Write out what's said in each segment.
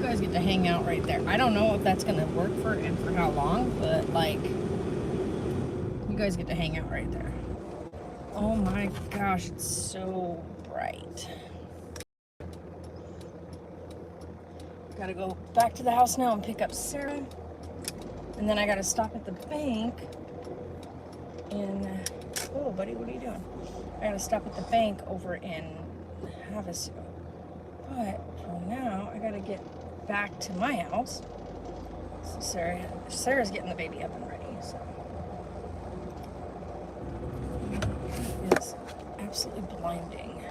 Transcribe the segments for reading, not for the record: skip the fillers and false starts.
guys get to hang out right there. I don't know if that's gonna work for and for how long, but like, you guys get to hang out right there. Oh my gosh, it's so bright. Gotta go back to the house now and pick up Sarah. And then I gotta stop at the bank in, oh buddy, what are you doing? I gotta stop at the bank over in Havasu. But for now, I gotta get back to my house. So Sarah's getting the baby up and ready, so. It's absolutely blinding.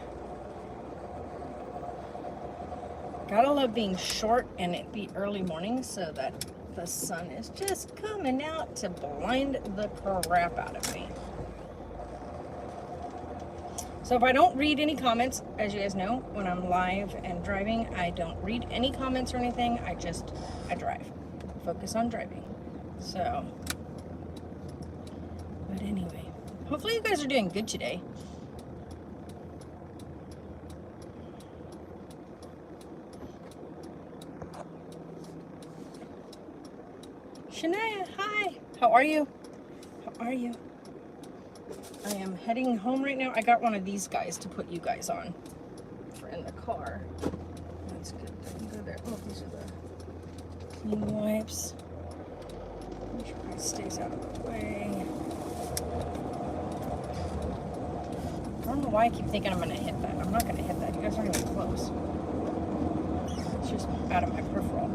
Gotta love being short and it be early morning so that the sun is just coming out to blind the crap out of me. So if I don't read any comments, as you guys know, when I'm live and driving, I don't read any comments or anything. I drive. Focus on driving. So, but anyway, hopefully you guys are doing good today. Shania, hi. How are you? How are you? I am heading home right now. I got one of these guys to put you guys on for in the car. That's good. I can go there. Oh, these are the clean wipes. Make sure it stays out of the way. I don't know why I keep thinking I'm going to hit that. I'm not going to hit that. You guys aren't even close. It's just out of my peripheral.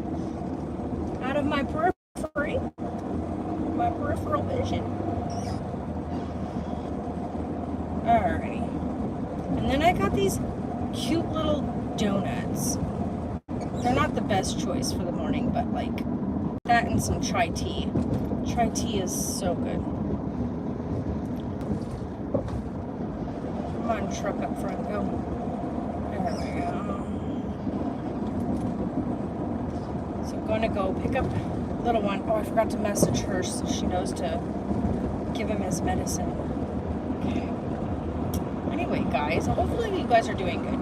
Out of my periphery. My peripheral vision. Alrighty. And then I got these cute little donuts. They're not the best choice for the morning, but like that and some chai tea. Chai tea is so good. Come on, truck up front, go. There we go. So I'm going to go pick up little one. Oh, I forgot to message her so she knows to give him his medicine. Okay. Anyway, guys, hopefully you guys are doing good.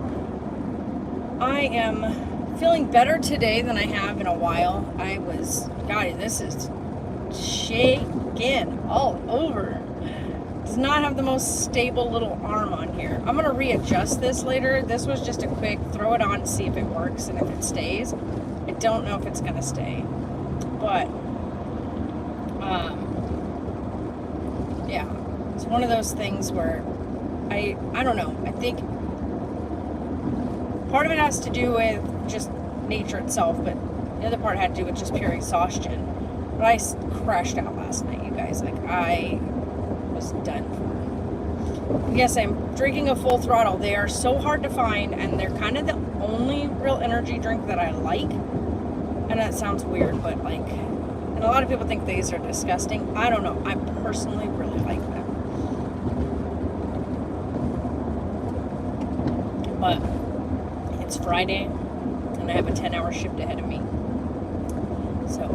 I am feeling better today than I have in a while. God, this is shaking all over. Does not have the most stable little arm on here. I'm gonna readjust this later. This was just a quick throw it on, see if it works and if it stays. I don't know if it's gonna stay, but yeah, it's one of those things where I don't know. I think part of it has to do with just nature itself, but the other part had to do with just pure exhaustion. But I crashed out last night, you guys. Like, I was done for. Yes, I'm drinking a Full Throttle. They are so hard to find, and they're kind of the only real energy drink that I like. And that sounds weird, but like, and a lot of people think these are disgusting. I don't know. I personally really like them. But it's Friday, and I have a 10-hour shift ahead of me. So,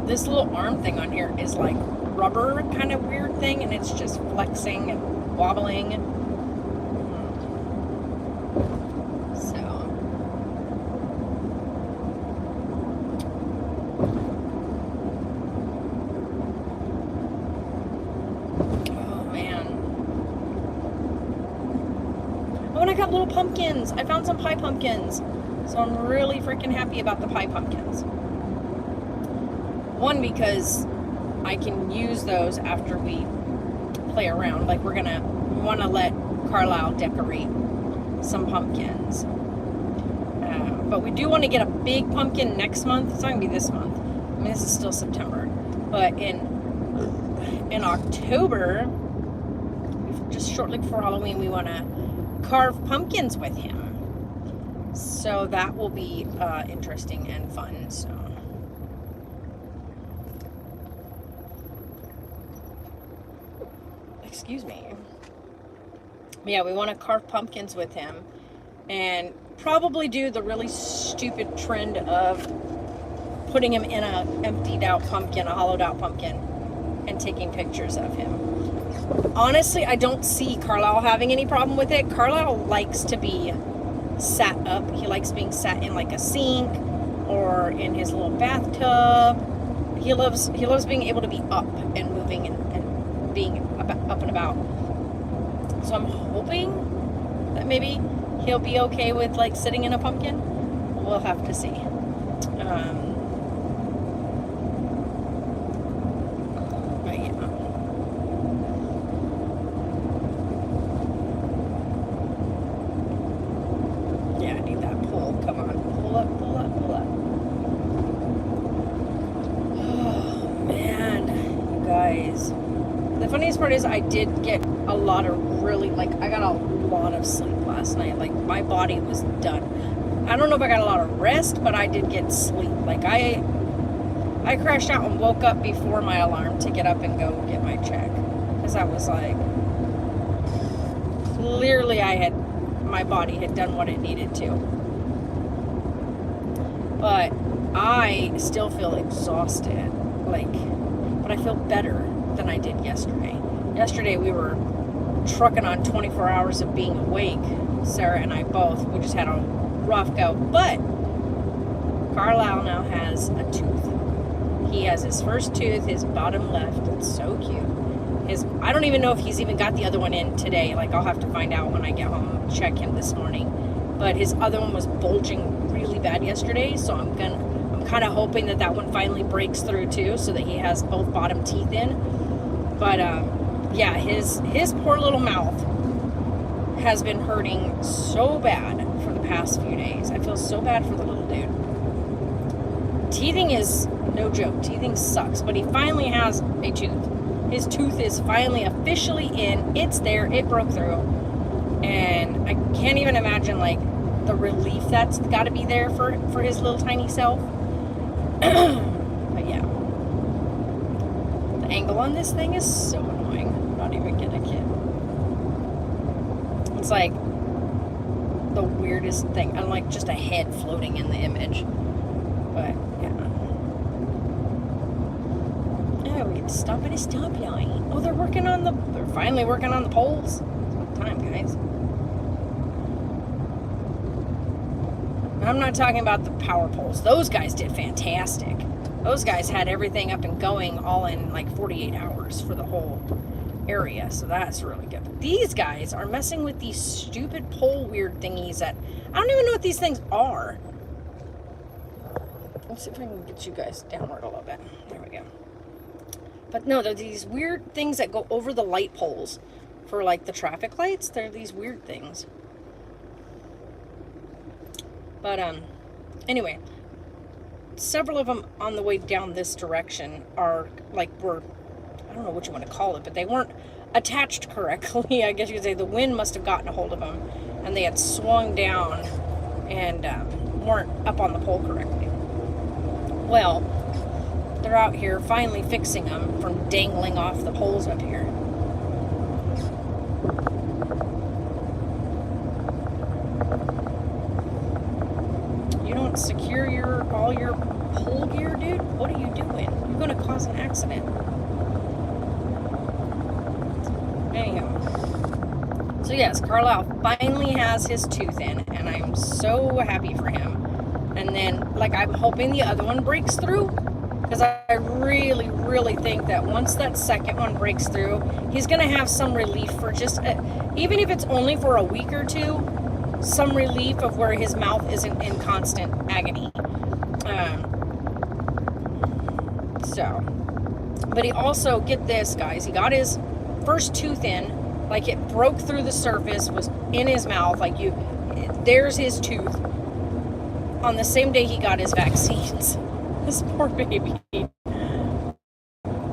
this little arm thing on here is like rubber kind of weird thing, and it's just flexing and wobbling. So, oh man. Oh, and I got little pumpkins. I found some pie pumpkins. So I'm really freaking happy about the pie pumpkins. One, because I can use those after we play around. Like, we want to let Carlisle decorate some pumpkins. But we do want to get a big pumpkin next month. It's not going to be this month. I mean, this is still September. But in October, just shortly before Halloween, we want to carve pumpkins with him. So that will be interesting and fun. So. Excuse me. Yeah, we want to carve pumpkins with him and probably do the really stupid trend of putting him in a emptied out pumpkin, a hollowed out pumpkin, and taking pictures of him. Honestly, I don't see Carlisle having any problem with it. Carlisle likes to be sat up. He likes being sat in like a sink or in his little bathtub. He loves being able to be up and moving and being up and about. So I'm hoping that maybe he'll be okay with like sitting in a pumpkin. We'll have to see. But yeah. Yeah, I need that pull. Come on. Pull up, pull up, pull up. Oh, man. You guys. The funniest part is I did get a lot of really, like, I got a lot of sleep last night. Like, my body was done. I don't know if I got a lot of rest, but I did get sleep. Like, I crashed out and woke up before my alarm to get up and go get my check. Because I was like, clearly my body had done what it needed to. But I still feel exhausted. Like, but I feel better than I did yesterday. Yesterday we were trucking on 24 hours of being awake. Sarah and I both. We just had a rough go. But Carlisle now has a tooth. He has his first tooth, his bottom left. It's so cute. I don't even know if he's even got the other one in today. Like, I'll have to find out when I get home, check him this morning. But his other one was bulging really bad yesterday, so I'm kind of hoping that one finally breaks through too, so that he has both bottom teeth in. But yeah, his poor little mouth has been hurting so bad for the past few days. I feel so bad for the little dude. Teething is no joke. Teething sucks, but he finally has a tooth. His tooth is finally officially in. It's there. It broke through. And I can't even imagine, like, the relief that's got to be there for his little tiny self. But yeah. The angle on this thing is so annoying. I'm not even gonna kid. It's like the weirdest thing. I'm like just a head floating in the image. But yeah. Oh, we get to stop at a stoplight. Oh, they're finally working on the poles. It's about time, guys. I'm not talking about the power poles. Those guys did fantastic. Those guys had everything up and going all in like 48 hours for the whole area. So that's really good. But these guys are messing with these stupid pole weird thingies that I don't even know what these things are. Let's see if I can get you guys downward a little bit. There we go. But no, they're these weird things that go over the light poles for like the traffic lights. They're these weird things. But anyway, several of them on the way down this direction are like I don't know what you want to call it, but they weren't attached correctly. I guess you could say the wind must have gotten a hold of them and they had swung down and weren't up on the pole correctly. Well, they're out here finally fixing them from dangling off the poles up here. Secure all your pole gear, dude? What are you doing? You're gonna cause an accident. Anyhow. So yes, Carlisle finally has his tooth in, and I'm so happy for him. And then, like, I'm hoping the other one breaks through, because I really, really think that once that second one breaks through, he's gonna have some relief for just, even if it's only for a week or two, some relief of where his mouth isn't in constant agony. But he also, get this, guys, he got his first tooth in, like it broke through the surface, was in his mouth, like there's his tooth, on the same day he got his vaccines. This poor baby.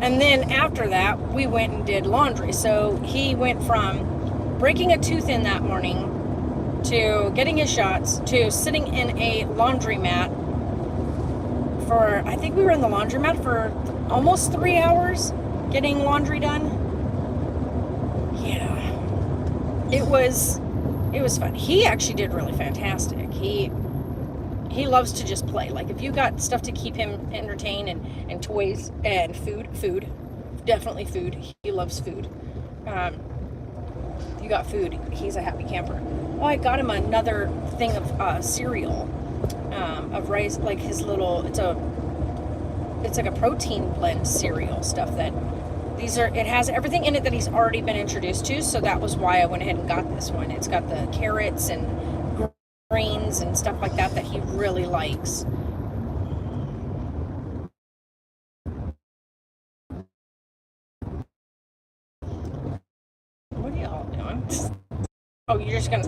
And then after that, we went and did laundry. So he went from breaking a tooth in that morning to getting his shots, to sitting in a laundromat for, I think we were in the laundromat for almost 3 hours getting laundry done. Yeah. It was fun. He actually did really fantastic. He loves to just play. Like, if you got stuff to keep him entertained and toys and food, definitely food. He loves food. You got food, he's a happy camper. Oh, I got him another thing of cereal, of rice, like his little, it's like a protein blend cereal stuff that it has everything in it that he's already been introduced to, so that was why I went ahead and got this one. It's got the carrots and greens and stuff like that he really likes. What are y'all doing? Oh, you're just gonna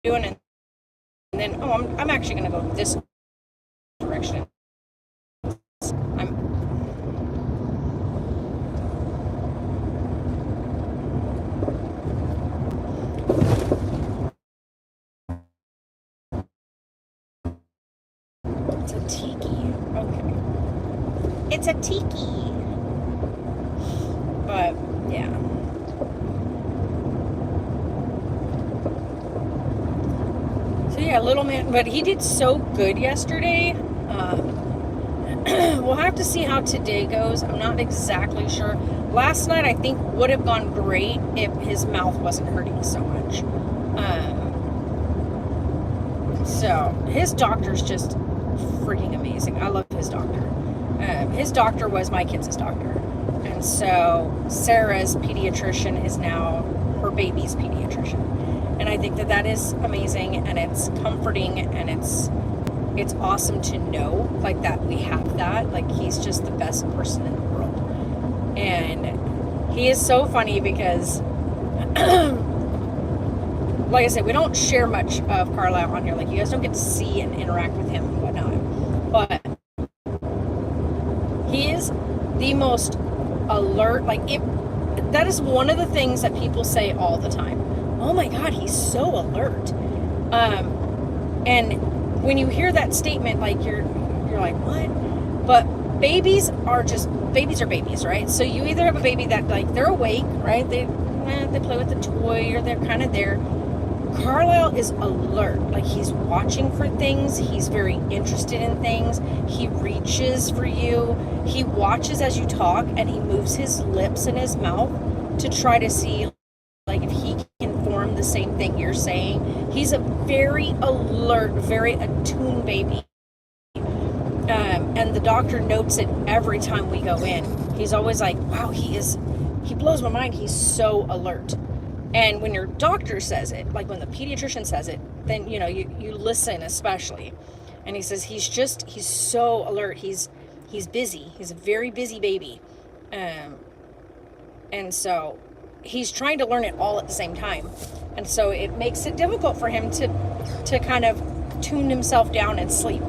doing it, and then I'm actually gonna go this direction. It's a tiki. Okay. It's a tiki. But, yeah. So, yeah, little man. But he did so good yesterday. We'll have to see how today goes. I'm not exactly sure. Last night, I think, would have gone great if his mouth wasn't hurting so much. So, his doctor's just freaking amazing. I love his doctor. His doctor was my kids' doctor. And so Sarah's pediatrician is now her baby's pediatrician. And I think that is amazing, and it's comforting, and it's awesome to know like that we have that. Like, he's just the best person in the world. And he is so funny because like I said, we don't share much of Carlisle on here. Like, you guys don't get to see and interact with him and whatnot. But he is the most alert. Like, that is one of the things that people say all the time. Oh my God, he's so alert. And when you hear that statement, like, you're like, what? But babies are babies, right? So you either have a baby that, like, they're awake, right? They play with the toy, or they're kind of there. Carlisle is alert. Like, he's watching for things. He's very interested in things. He reaches for you. He watches as you talk, and he moves his lips and his mouth to try to see, like, if he can form the same thing you're saying. He's a very alert, very attuned baby. And the doctor notes it every time we go in. He's always like, wow, he blows my mind. He's so alert. And when your doctor says it, like when the pediatrician says it, then, you know, you listen especially. And he says he's so alert. He's busy. He's a very busy baby. And so he's trying to learn it all at the same time. And so it makes it difficult for him to kind of tune himself down and sleep.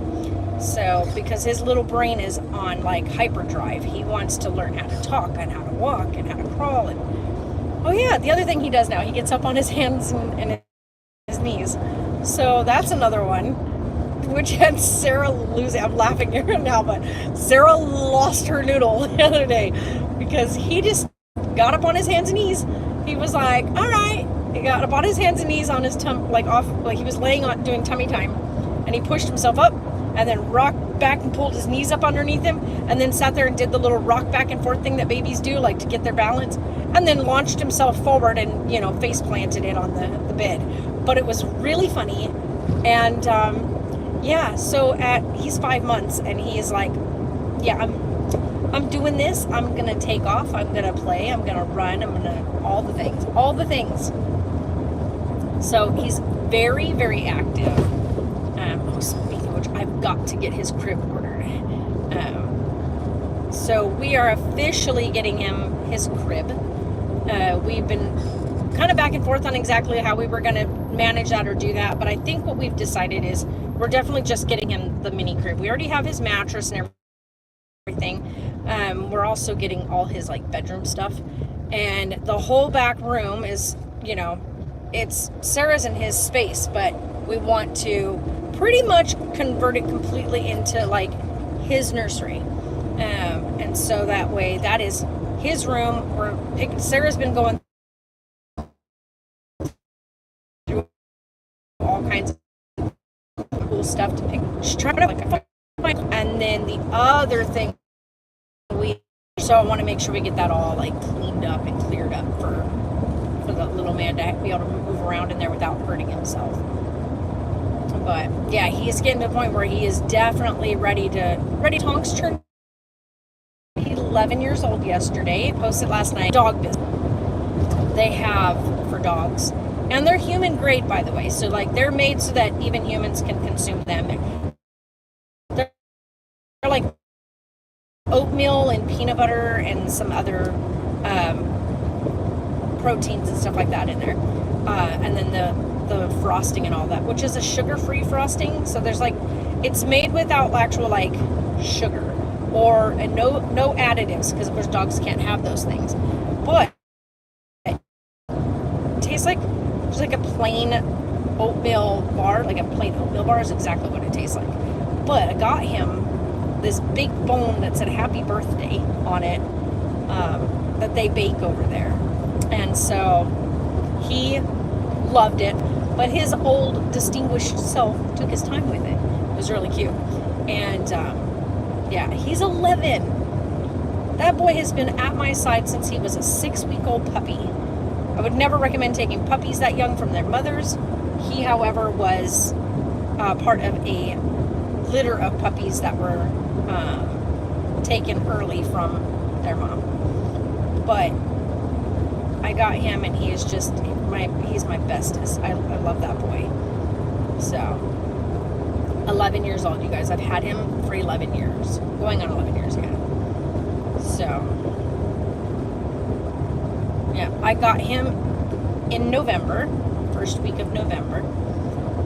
So, because his little brain is on, like, hyperdrive. He wants to learn how to talk and how to walk and how to crawl. And oh yeah, the other thing he does now, he gets up on his hands and his knees. So that's another one, which had Sarah losing. I'm laughing here now, but Sarah lost her noodle the other day because he just got up on his hands and knees. He was like, all right. He got up on his hands and knees on his like he was laying on doing tummy time, and he pushed himself up and then rocked back and pulled his knees up underneath him, and then sat there and did the little rock back and forth thing that babies do, like, to get their balance, and then launched himself forward and, you know, face planted it on the bed. But it was really funny. And yeah, so he's 5 months, and he is like, yeah, I'm doing this. I'm gonna take off. I'm gonna play. I'm gonna run. I'm gonna all the things. So he's very, very active. Speaking of which, I've got to get his crib ordered. So we are officially getting him his crib. We've been kind of back and forth on exactly how we were going to manage that or do that, but I think what we've decided is we're definitely just getting him the mini crib. We already have his mattress and everything. We're also getting all his, like, bedroom stuff, and the whole back room is, you know, it's Sarah's and his space, but we want to pretty much convert it completely into, like, his nursery. And so that way, that is his room. Sarah's been going through all kinds of cool stuff to pick. She's trying to and then the other thing so I want to make sure we get that all, like, cleaned up and cleared up for the little man to be able to move around in there without hurting himself. But yeah, he's getting to the point where he is definitely ready. Tonks turned 11 years old yesterday. Posted last night. Dog business they have for dogs, and they're human grade, by the way. So like they're made so that even humans can consume them. They're like oatmeal and peanut butter and some other proteins and stuff like that in there, and then the frosting and all that, which is a sugar-free frosting. So there's like, it's made without actual like sugar or no additives, because of course dogs can't have those things. But it tastes like just like a plain oatmeal bar. Like a plain oatmeal bar is exactly what it tastes like. But I got him this big bone that said happy birthday on it, that they bake over there. And so he loved it, but his old distinguished self took his time with it. It was really cute. And yeah, he's 11. That boy has been at my side since he was a 6-week-old puppy. I would never recommend taking puppies that young from their mothers. He, however, was part of a litter of puppies that were taken early from their mom. But I got him, and he is just he's my bestest. I love that boy. So 11 years old, you guys. I've had him for 11 years, going on 11 years again. So yeah, I got him in November, first week of November,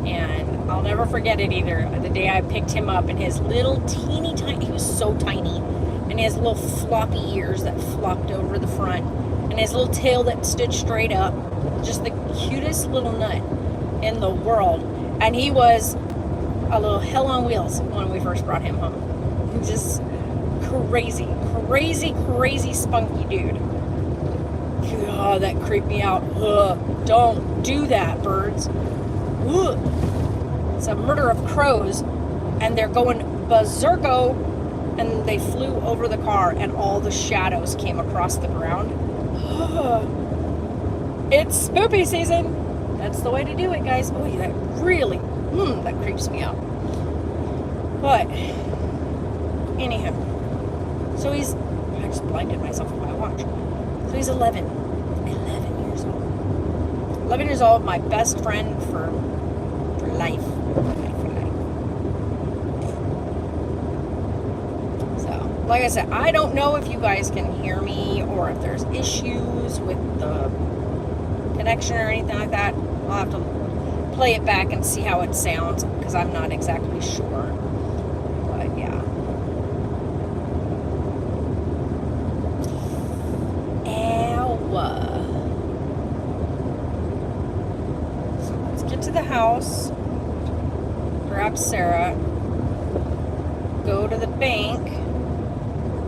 and I'll never forget it either. The day I picked him up, and his little teeny tiny, he was so tiny, and his little floppy ears that flopped over the front, and his little tail that stood straight up, just the cutest little nut in the world. And he was a little hell on wheels when we first brought him home. Just crazy spunky dude. God, that creeped me out. Ugh, don't do that, birds. Ugh. It's a murder of crows, and they're going berserko, and they flew over the car, and all the shadows came across the ground. It's spoopy season. That's the way to do it, guys. Oh, that really, that creeps me out. But anyhow, so I just blinded myself with my watch. So he's 11 years old. 11 years old, my best friend for life. So, like I said, I don't know if you guys can hear me or if there's issues with the connection or anything like that. I'll have to play it back and see how it sounds, because I'm not exactly sure. But yeah. So let's get to the house, grab Sarah, go to the bank,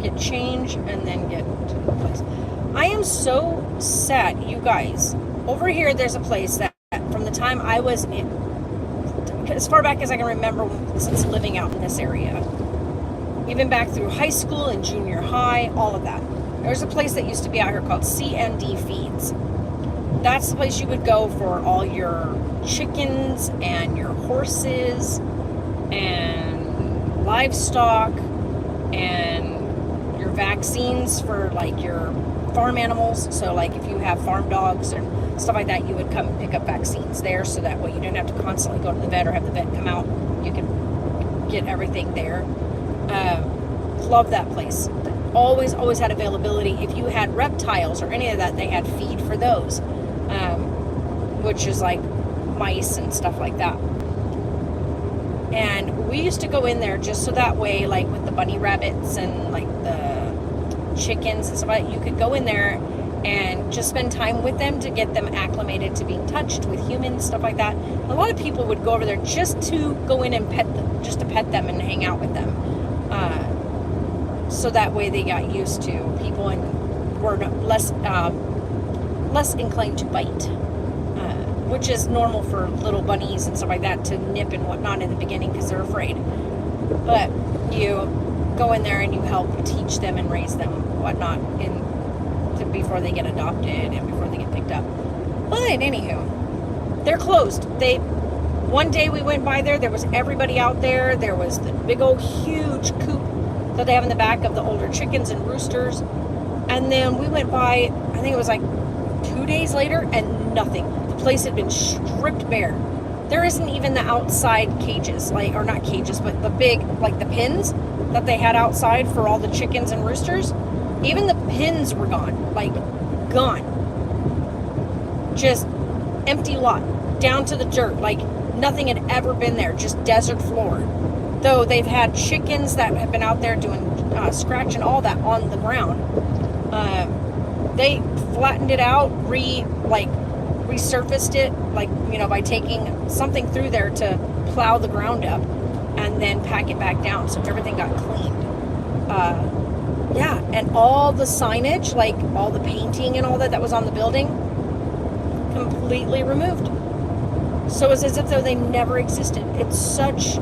get change, and then get to the place. I am so sad, you guys. Over here, there's a place that from the time I was in, as far back as I can remember since living out in this area, even back through high school and junior high, all of that. There's a place that used to be out here called C&D Feeds. That's the place you would go for all your chickens and your horses and livestock and your vaccines for like your farm animals. So like if you have farm dogs and stuff like that, you would come and pick up vaccines there, so that way you don't have to constantly go to the vet or have the vet come out. You can get everything there. Love that place. Always had availability. If you had reptiles or any of that, they had feed for those, which is like mice and stuff like that. And we used to go in there just so that way, like with the bunny rabbits and like the chickens and stuff like that, you could go in there and just spend time with them to get them acclimated to being touched with humans, stuff like that. A lot of people would go over there just to go in and pet them, just to pet them and hang out with them. So that way they got used to people and were less inclined to bite, which is normal for little bunnies and stuff like that to nip and whatnot in the beginning because they're afraid. But you go in there and you help teach them and raise them whatnot before they get adopted and before they get picked up. But anywho, they're closed. One day we went by there was everybody out there. There was the big old huge coop that they have in the back of the older chickens and roosters. And then we went by, I think it was like 2 days later, and nothing. The place had been stripped bare. There isn't even the outside cages, or not cages, but the big, the pins that they had outside for all the chickens and roosters. Even the pins were gone, gone. Just empty lot, down to the dirt, nothing had ever been there, just desert floor. Though they've had chickens that have been out there doing scratching all that on the ground. They flattened it out, resurfaced it, by taking something through there to plow the ground up and then pack it back down, so everything got cleaned. Yeah, and all the signage, all the painting and all that was on the building, completely removed. So it's as if though they never existed. It's such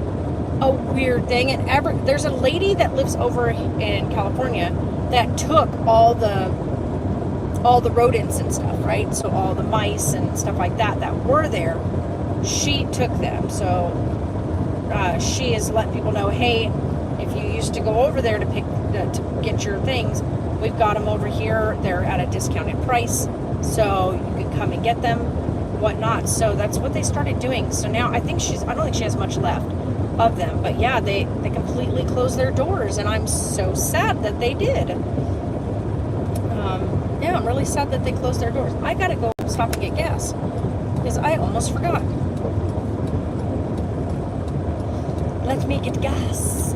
a weird thing. And there's a lady that lives over in California that took all the rodents and stuff, right? So all the mice and stuff like that were there, she took them. So she has let people know, hey, if you used to go over there to get your things, we've got them over here. They're at a discounted price, so you can come and get them, whatnot. So that's what they started doing. So now I don't think she has much left of them, but yeah, they completely closed their doors, and I'm so sad that they did. Yeah, I'm really sad that they closed their doors. I gotta go stop and get gas because I almost forgot. Let me get gas.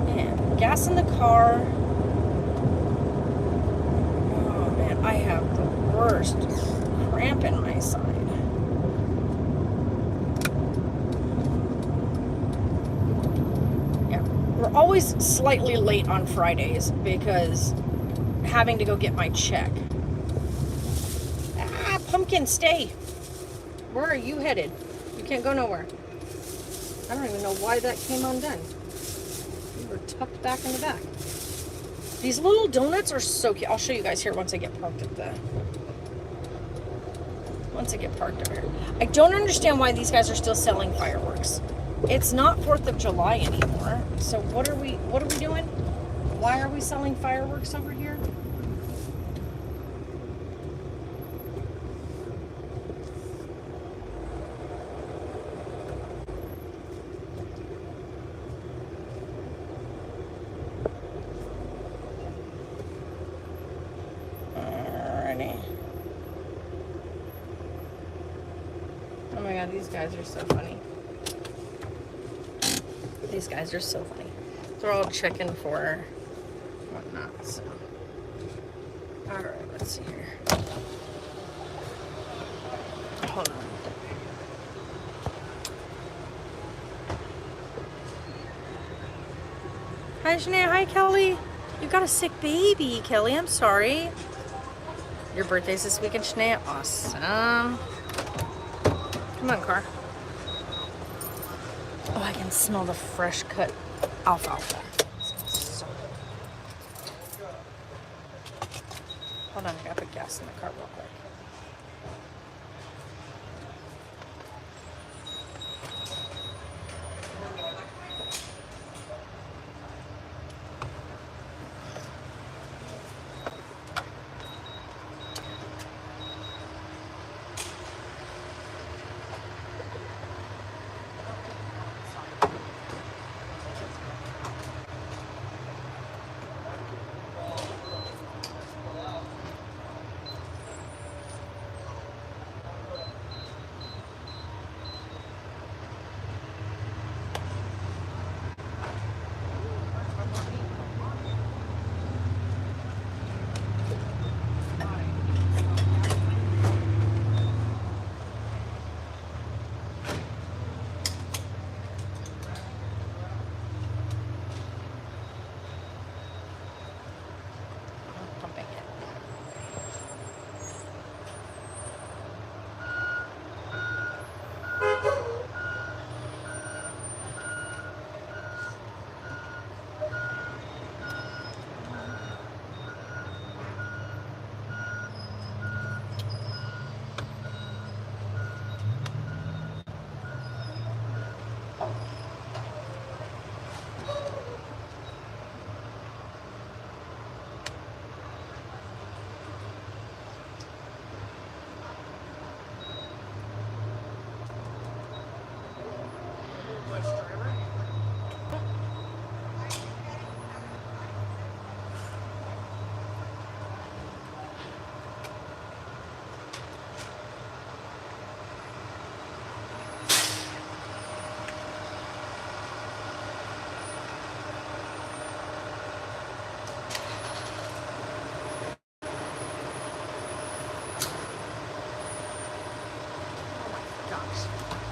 Man, gas in the car. Oh man, I have the worst cramp in my side. We're always slightly late on Fridays because having to go get my check. Pumpkin, stay. Where are you headed? You can't go nowhere. I don't even know why that came undone. You were tucked back in the back. These little donuts are so cute. I'll show you guys here once I get parked over here. I don't understand why these guys are still selling fireworks. It's not 4th of July anymore. So what are we doing? Why are we selling fireworks over here? Alrighty. Oh my god, these guys are so funny. These guys are so funny. They're all checking for whatnot, so. Alright, let's see here. Hold on. Hi, Shanae. Hi, Kelly. You got a sick baby, Kelly. I'm sorry. Your birthday's this weekend, Shanae. Awesome. Come on, car. Oh, I can smell the fresh cut alfalfa. So hold on, I gotta put gas in the car real quick.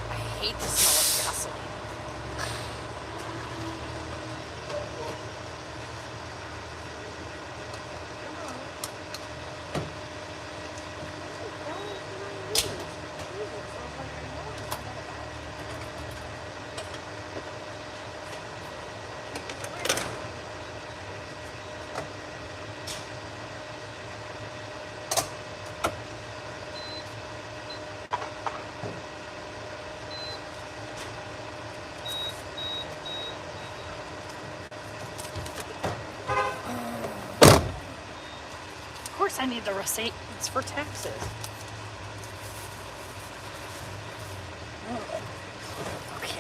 I hate the smell of gasoline. Of course I need the receipt. It's for taxes. Okay.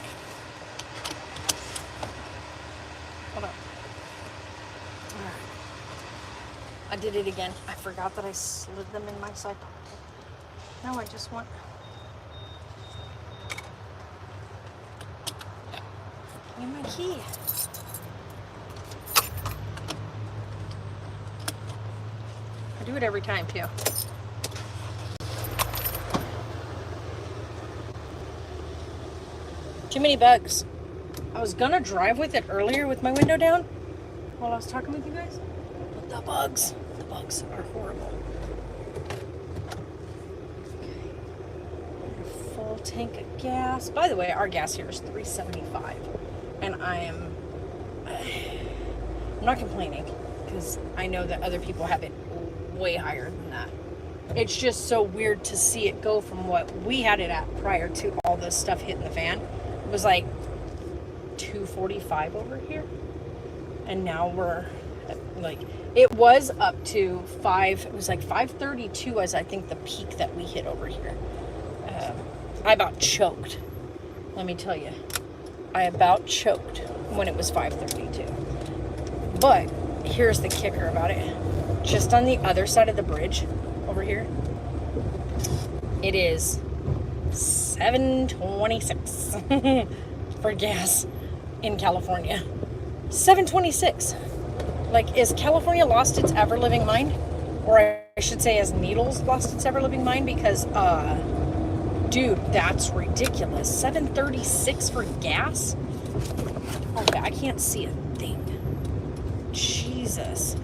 Hold on. Alright. I did it again. I forgot that I slid them in my side pocket. Now I just want... Give me my key. I do it every time too. Too many bugs. I was gonna drive with it earlier with my window down while I was talking with you guys, but the bugs are horrible. Okay. Full tank of gas. By the way, our gas here is $3.75, and I'm not complaining because I know that other people have it way higher than that. It's just so weird to see it go from what we had it at prior to all this stuff hitting the fan. It was like $2.45 over here, and now we're at, like, it was up to it was like $5.32 was, I think, the peak that we hit over here. I about choked, let me tell you. I about choked when it was $5.32. But here's the kicker about it. Just on the other side of the bridge over here, it is $7.26 for gas in California. $7.26. Like, is California lost its ever-living mind? Or I should say, has Needles lost its ever-living mind? Because, dude, that's ridiculous. $7.36 for gas? Okay, I can't see a thing. Jesus.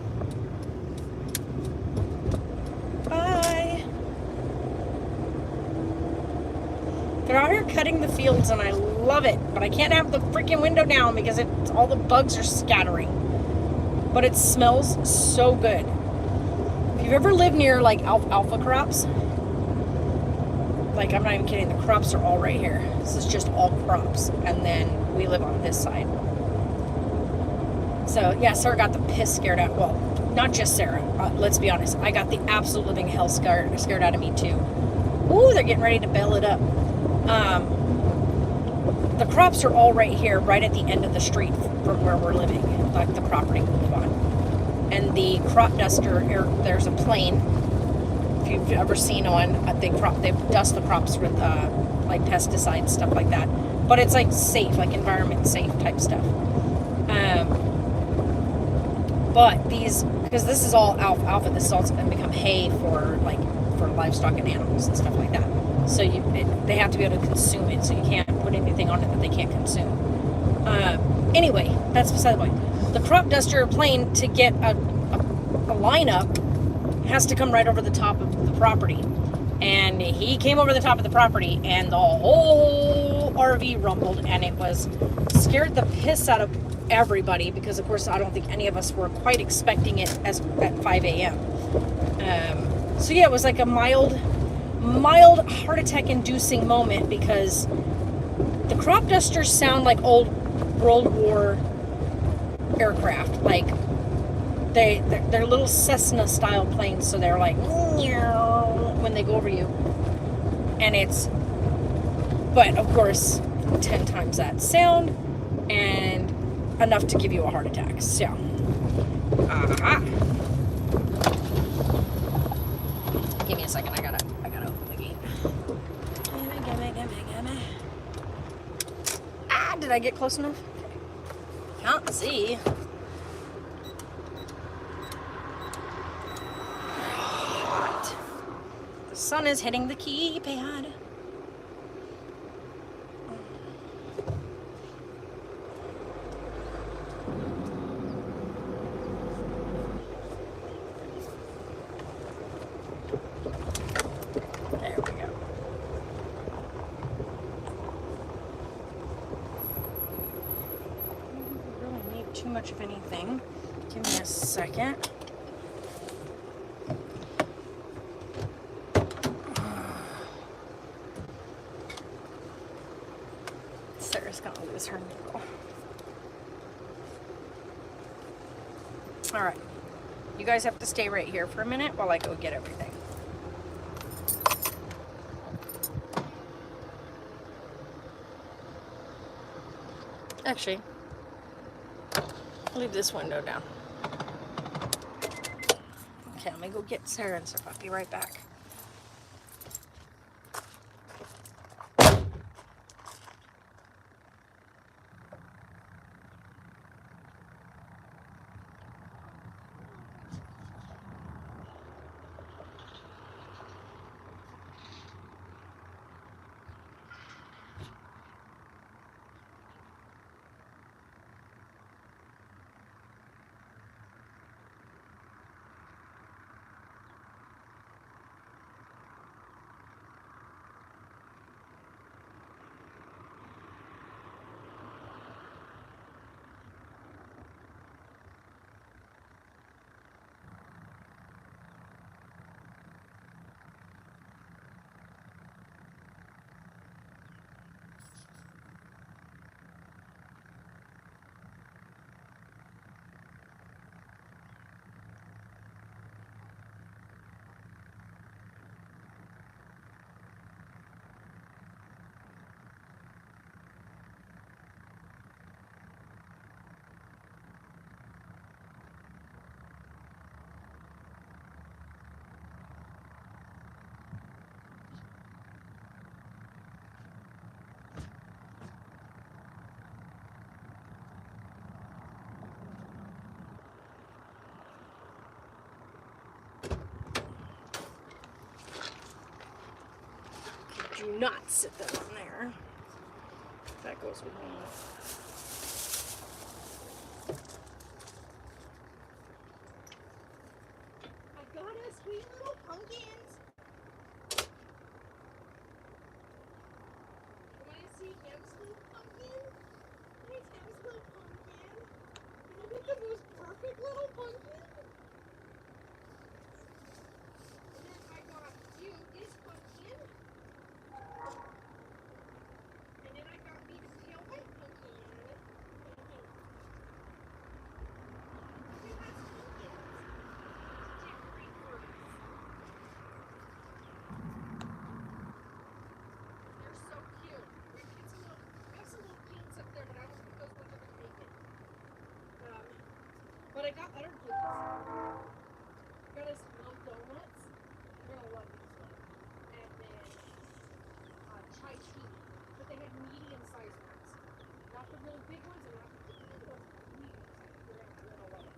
Bye. They're out here cutting the fields, and I love it, but I can't have the freaking window down because all the bugs are scattering. But it smells so good. If you've ever lived near like alpha crops, like, I'm not even kidding, the crops are all right here. This is just all crops, and then we live on this side. So yeah, Sarah got the piss scared out. Well, not just Sarah. Let's be honest. I got the absolute living hell scared out of me too. Ooh, they're getting ready to bail it up. The crops are all right here, right at the end of the street from where we're living, like the property we live on. And the crop duster, there's a plane. If you've ever seen one, they dust the crops with like pesticides, stuff like that. But it's like safe, like environment safe type stuff. But because this is all alfalfa, this has also become hay for livestock and animals and stuff like that. So they have to be able to consume it. So you can't put anything on it that they can't consume. Anyway, that's beside the point. The crop duster plane, to get a lineup, has to come right over the top of the property. And he came over the top of the property, and the whole RV rumbled, and it scared the piss out of everybody, because of course I don't think any of us were quite expecting it at 5 a.m. So yeah, it was like a mild heart attack inducing moment, because the crop dusters sound like old World War aircraft. Like, they're little Cessna style planes, so they're like when they go over you, and but of course 10 times that sound, and enough to give you a heart attack. So give me a second, I gotta open the gate. Gimme. Did I get close enough? Okay. Can't see. Hot. The sun is hitting the keypad. much of anything. Give me a second. Sarah's gonna lose her needle. All right, you guys have to stay right here for a minute while I go get everything. Actually, I'll leave this window down. Okay, let me go get Sarah and stuff. I'll be right back. Do not sit that on there. That goes with me. I got us sweet little pumpkins. You want to see Ham's little pumpkin? Here's Ham's little pumpkin. Look at the most perfect little pumpkin. And then I got you this pumpkin. And then I got me this pale white pumpkin. Who has pumpkins to decorate for us? They're so cute. We have some little paints up there, but I don't think those ones are going to make it. But I got other goodies. I got us little donuts. You're going to love these ones. And then chai tea. But they had medium-sized ones. Not the really big ones and not the little ones. Medium-sized. You're going to love them.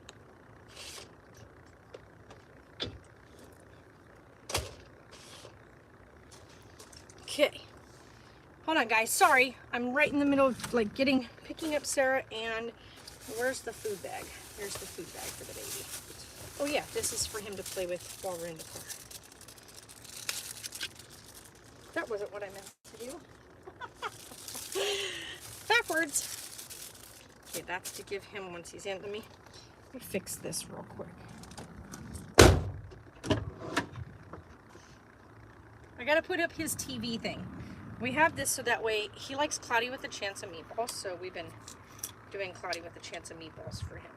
Okay. Hold on, guys. Sorry. I'm right in the middle of picking up Sarah, and where's the food bag? Here's the food bag for the baby. Oh yeah, this is for him to play with while we're in the car. That wasn't what I meant to do. Backwards. Okay, that's to give him once he's in. Let me fix this real quick. I gotta put up his TV thing. We have this so that way he likes Cloudy with a Chance of Meatballs, so we've been doing Cloudy with a Chance of Meatballs for him.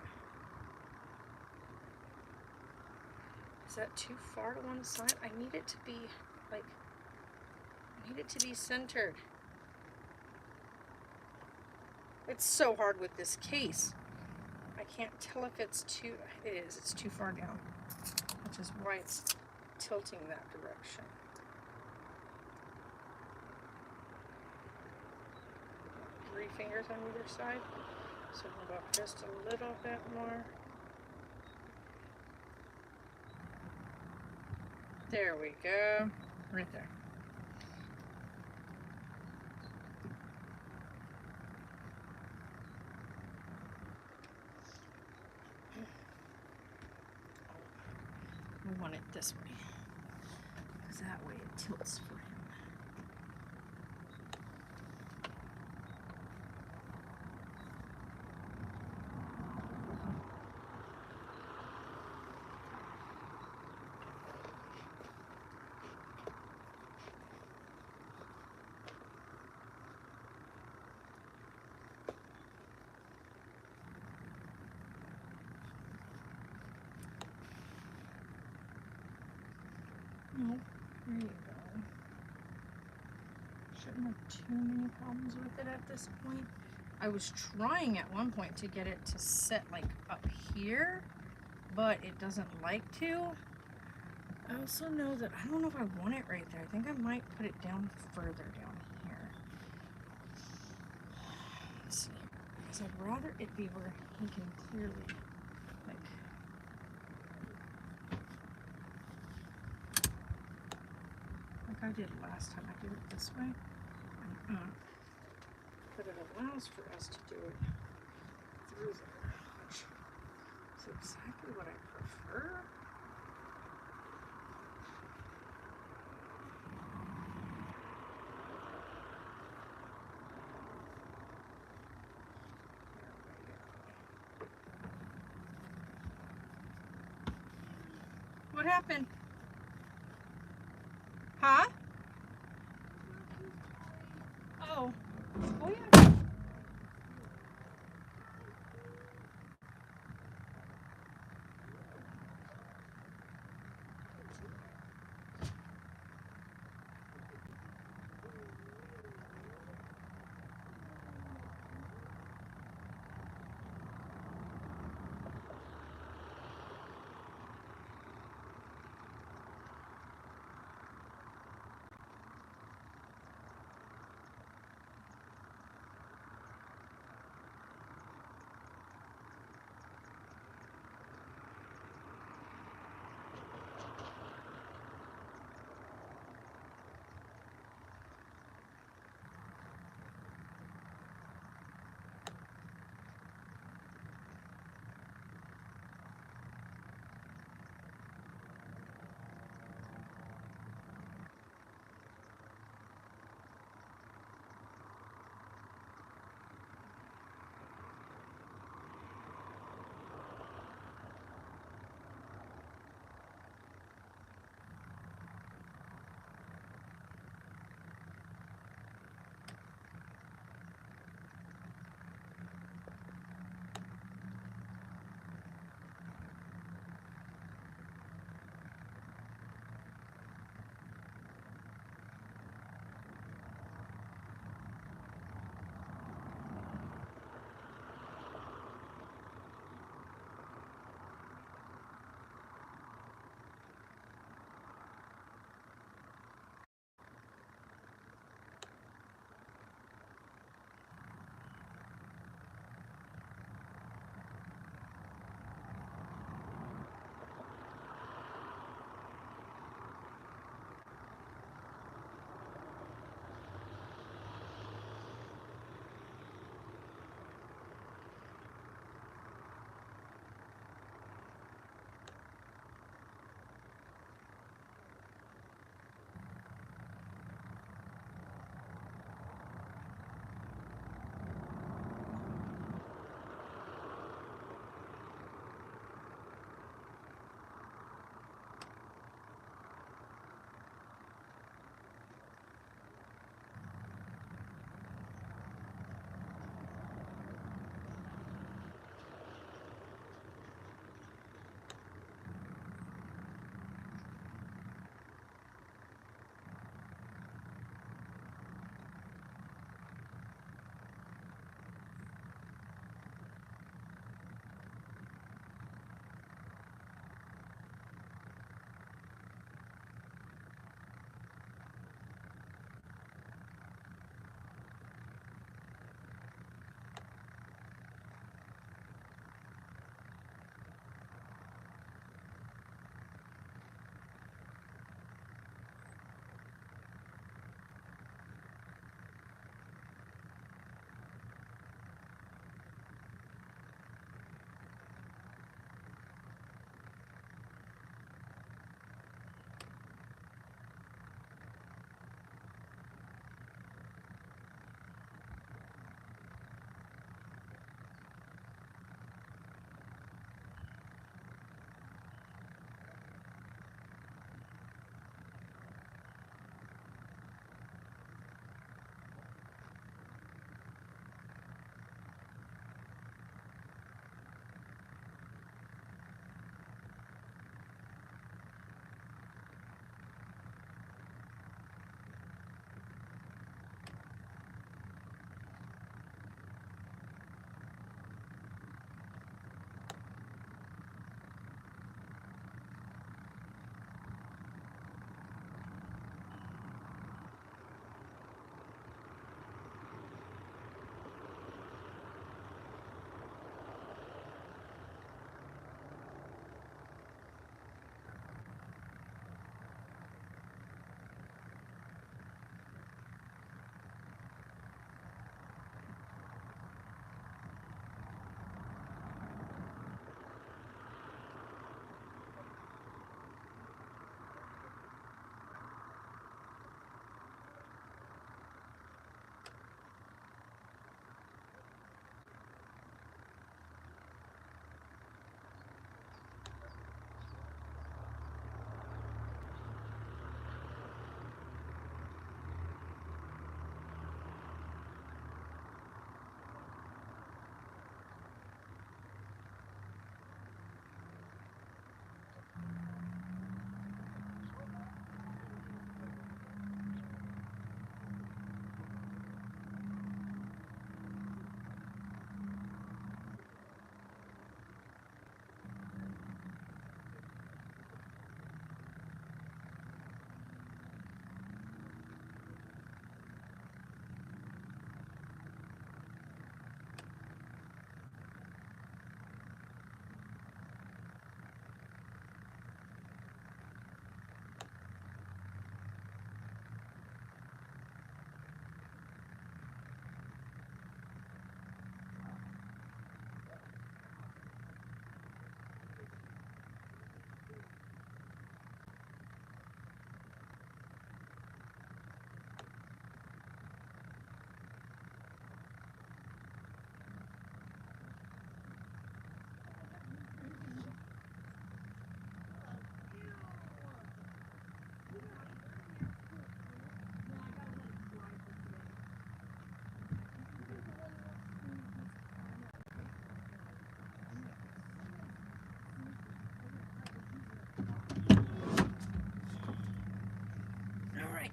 Is that too far to one side? I need it to be centered. It's so hard with this case. I can't tell if it's too, it's too far down, which is why it's tilting that direction. 3 fingers on either side, so we'll go up just a little bit more. There we go, right there. We want it this way, because that way it tilts for him. No, there you go. Shouldn't have too many problems with it at this point. I was trying at one point to get it to sit like up here, but it doesn't like to. I also know that I don't know if I want it right there. I think I might put it down further down here. Let's see, because I'd rather it be where he can clearly, like I did last time. I did it this way. But it allows for us to do it through there, which is exactly what I prefer. What happened? Huh? Oh. Oh yeah.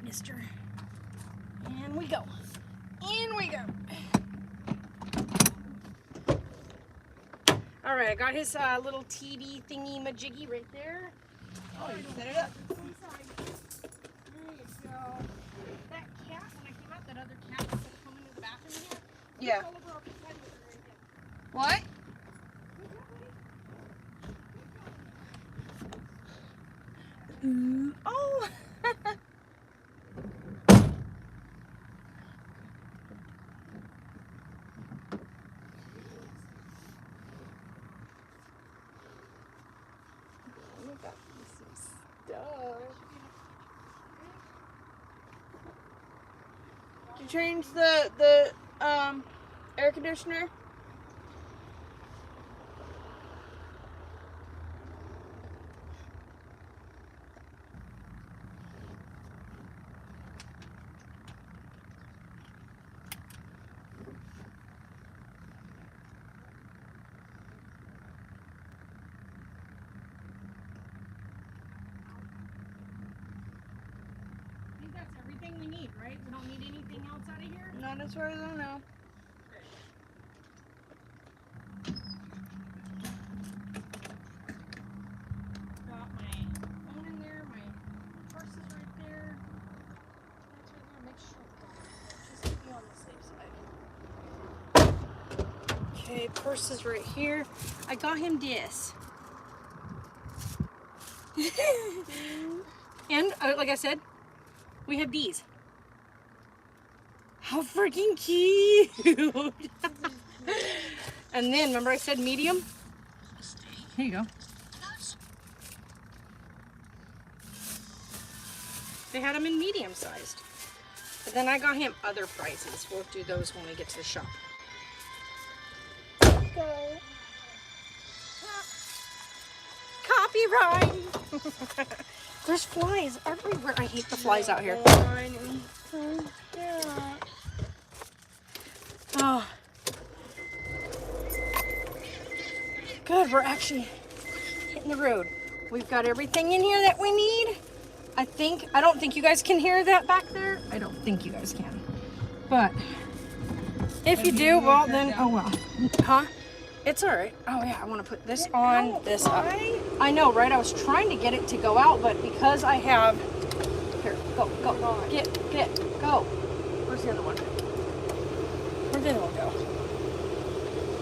mister. And we go. In we go. All right, I got his little TV thingy majiggy right there. Oh, you set it up. Inside. There you go. That cat, when I came out, that other cat was coming to the bathroom here. Yeah. All over our side with her right there. What? Oh! Did you change the air conditioner? I think that's everything we need, right? We don't need anything else out of here? Not as far as I know. Got my phone in there, my purse is right there. That's right there. Make sure just to be on the safe side. Okay, purse is right here. I got him this. And like I said, we have these. How freaking cute! And then remember I said medium? Here you go. They had them in medium sized. But then I got him other prices. We'll do those when we get to the shop. Okay. Copyright! There's flies everywhere. I hate the flies out here. Oh. Good, we're actually hitting the road. We've got everything in here that we need. I don't think you guys can hear that back there. I don't think you guys can. But if you do, well then, oh well. Huh? It's all right. Oh yeah, I want to put this on, this up. I know, right? I was trying to get it to go out, but because I have, here, go, get, go. Where's the other one? Where'd the other one go?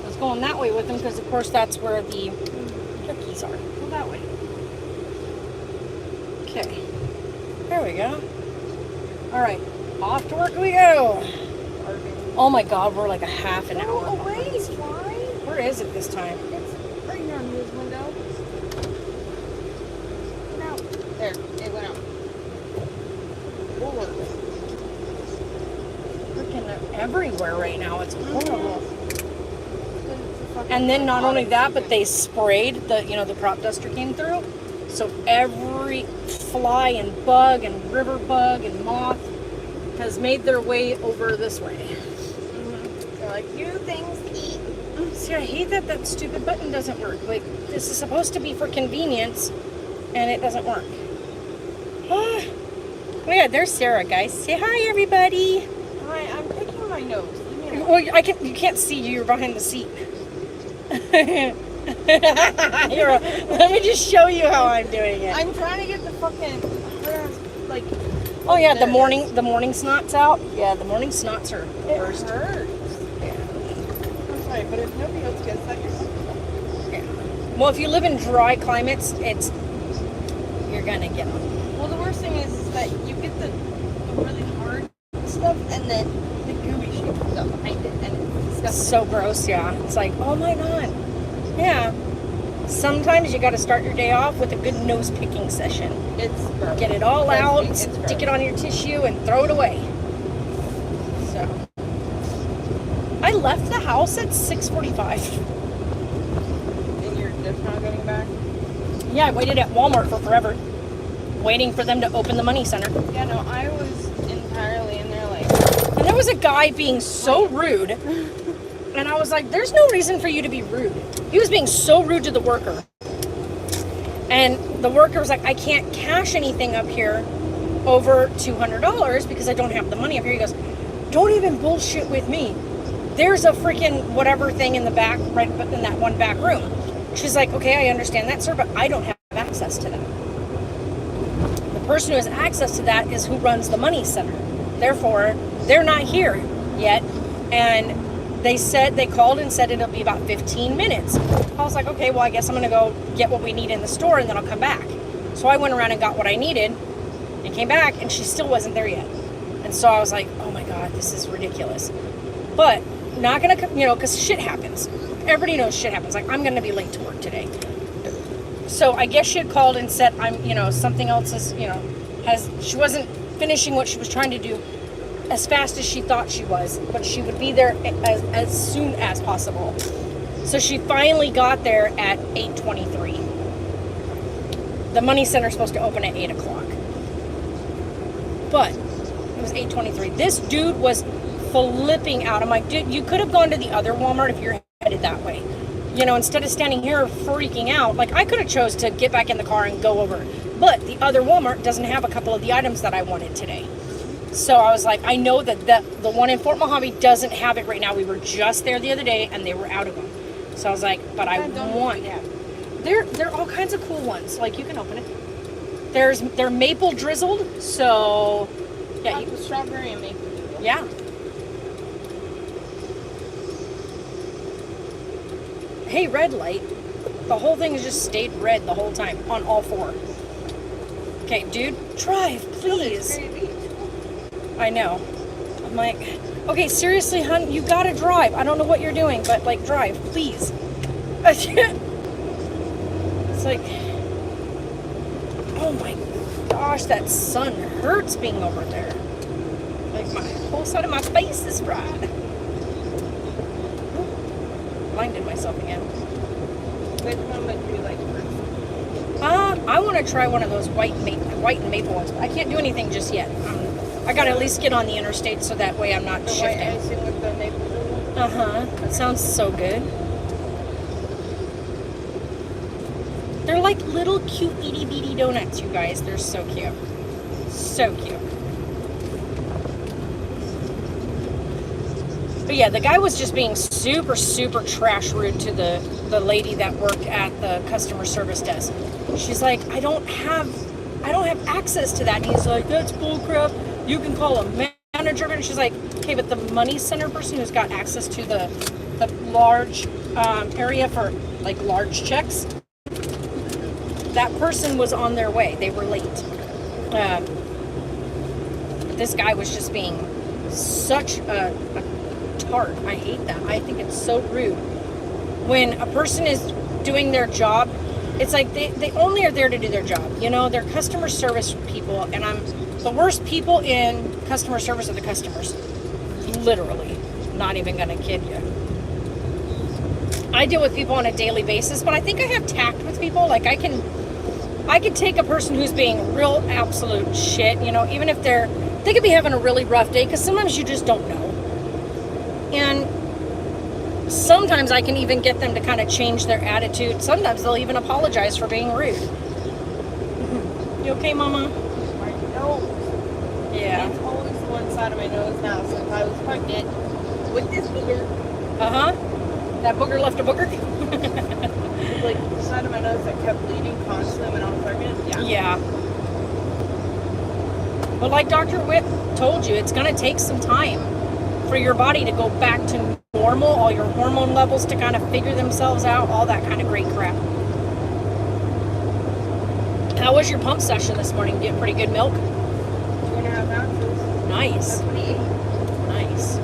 I was going that way with them because, of course, that's where the cookies are. Go that way. Okay. There we go. All right, off to work we go. Oh my God, we're like a half an hour away, fly. Where is it this time? It's right here on his window. Went out. There, it went out. Freaking everywhere right now. It's horrible. And then not only that, but they sprayed the prop duster came through. So every fly and bug and river bug and moth has made their way over this way. They're like, you things eat. See, I hate that stupid button doesn't work. Like, this is supposed to be for convenience, and it doesn't work. Oh yeah, there's Sarah, guys. Say hi, everybody. Hi, I'm picking my nose. Well, you can't see you. You're behind the seat. Let me just show you how I'm doing it. I'm trying to get the fucking, like... Oh yeah, the morning snots out. Yeah, the morning snots are first. It hurts. Yeah. I'm sorry, but if nobody else gets that, you're stuck. Yeah. Well, if you live in dry climates, you're gonna get them. Well, the worst thing is that you get the really hard stuff and then the gooey shit comes up behind it, and it's disgusting. So gross, yeah. It's like, oh my God. Yeah. Sometimes you got to start your day off with a good nose picking session. It's gross. Get it all out, It's stick gross. it on your tissue, and throw it away. So, I left the house at 6:45. And you're just not getting back? Yeah, I waited at Walmart for forever, waiting for them to open the money center. Yeah, no, I was entirely in there like... And there was a guy being so rude, and I was like, there's no reason for you to be rude. He was being so rude to the worker. And the worker was like, I can't cash anything up here over $200 because I don't have the money up here. He goes, don't even bullshit with me. There's a freaking whatever thing in the back, right in that one back room. She's like, okay, I understand that, sir, but I don't have access to that. The person who has access to that is who runs the money center. Therefore, they're not here yet. And they called and said it'll be about 15 minutes. I was like, okay, well, I guess I'm going to go get what we need in the store and then I'll come back. So I went around and got what I needed and came back, and she still wasn't there yet. And so I was like, oh my God, this is ridiculous. But not going to, because shit happens. Everybody knows shit happens. Like, I'm going to be late to work today. So I guess she had called and said, something else is, she wasn't finishing what she was trying to do as fast as she thought she was, but she would be there as soon as possible. So she finally got there at 8:23. The money center is supposed to open at 8 o'clock. But it was 8:23. This dude was flipping out. I'm like, dude, you could have gone to the other Walmart if you're headed that way. Instead of standing here freaking out, like I could have chose to get back in the car and go over. But the other Walmart doesn't have a couple of the items that I wanted today. So I was like, I know that the one in Fort Mojave doesn't have it right now. We were just there the other day and they were out of them. So I was like, but I want it. There are all kinds of cool ones. Like, you can open it. They're maple drizzled, so yeah. The strawberry and maple. Yeah. Hey, red light. The whole thing has just stayed red the whole time on all four. Okay, dude, drive, please. I know. I'm like, okay, seriously, hun, you gotta drive. I don't know what you're doing, but like, drive, please. It's like, oh my gosh, that sun hurts being over there. Like, my whole side of my face is fried. Blinded myself again. Which one would you like first? I want to try one of those white and maple ones, but I can't do anything just yet. I gotta at least get on the interstate so that way I'm not shifting. White icing with the maple. That sounds so good. They're like little cute itty bitty donuts, you guys. They're so cute. So cute. But yeah, the guy was just being super, super trash rude to the lady that worked at the customer service desk. She's like, I don't have access to that. And he's like, that's bullcrap. You can call a manager. And she's like, okay, but the money center person who's got access to the large area for like large checks, that person was on their way. They were late. But this guy was just being such a tart. I hate that. I think it's so rude. When a person is doing their job, it's like they only are there to do their job. They're customer service people, and the worst people in customer service are the customers. Literally. Not even gonna kid you. I deal with people on a daily basis, but I think I have tact with people. Like, I can take a person who's being real absolute shit, even if they could be having a really rough day, because sometimes you just don't know. And sometimes I can even get them to kind of change their attitude. Sometimes they'll even apologize for being rude. You okay, Mama? My nose. Yeah. It's always one side of my nose now since I was pregnant with this booger. That booger left a booger? Like the side of my nose that kept bleeding constantly when I was pregnant. Yeah. But like Dr. Whip told you, it's going to take some time for your body to go back to normal, all your hormone levels to kind of figure themselves out, all that kind of great crap. How was your pump session this morning? Get pretty good milk? 2.5 ounces. Nice. That's what he ate. Nice.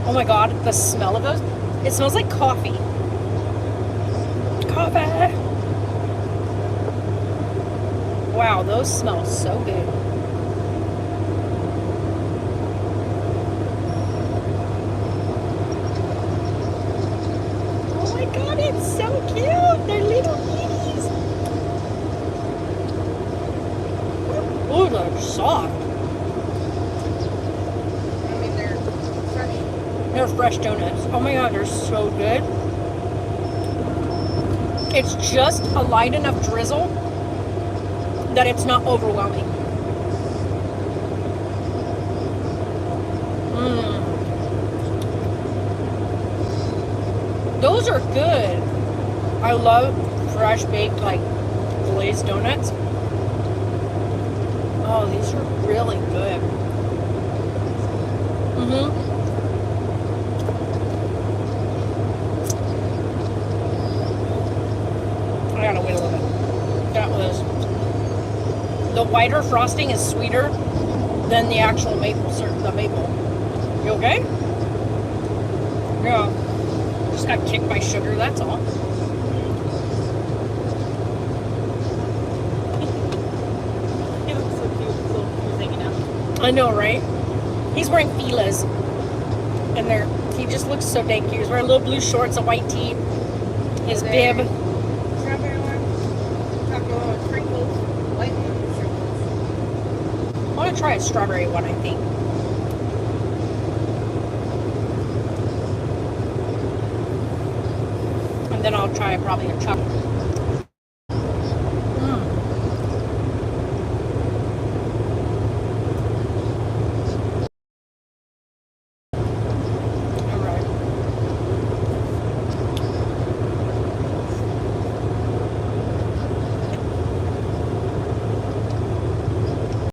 Oh my God, the smell of those. It smells like coffee. Coffee. Wow, those smell so good. Oh my God, it's so cute. They're little kitties. Oh, they're soft. I mean, they're fresh. They're fresh donuts. Oh my God, they're so good. It's just a light enough drizzle that it's not overwhelming. Those are good. I love fresh baked, like, glazed donuts. Oh, these are really good. I gotta wait a little bit. That was... The whiter frosting is sweeter than the actual maple syrup, the maple. You okay? Yeah. Just got kicked by sugar, that's all. He looks so cute. His little shoes hanging out. I know, right? He's wearing Fila's. And he just looks so dang cute. He's wearing little blue shorts, a white tee, his bib. Strawberry one. Chocolate one with sprinkles. White one with sprinkles. I want to try a strawberry one, I think. And then I'll try probably a chocolate.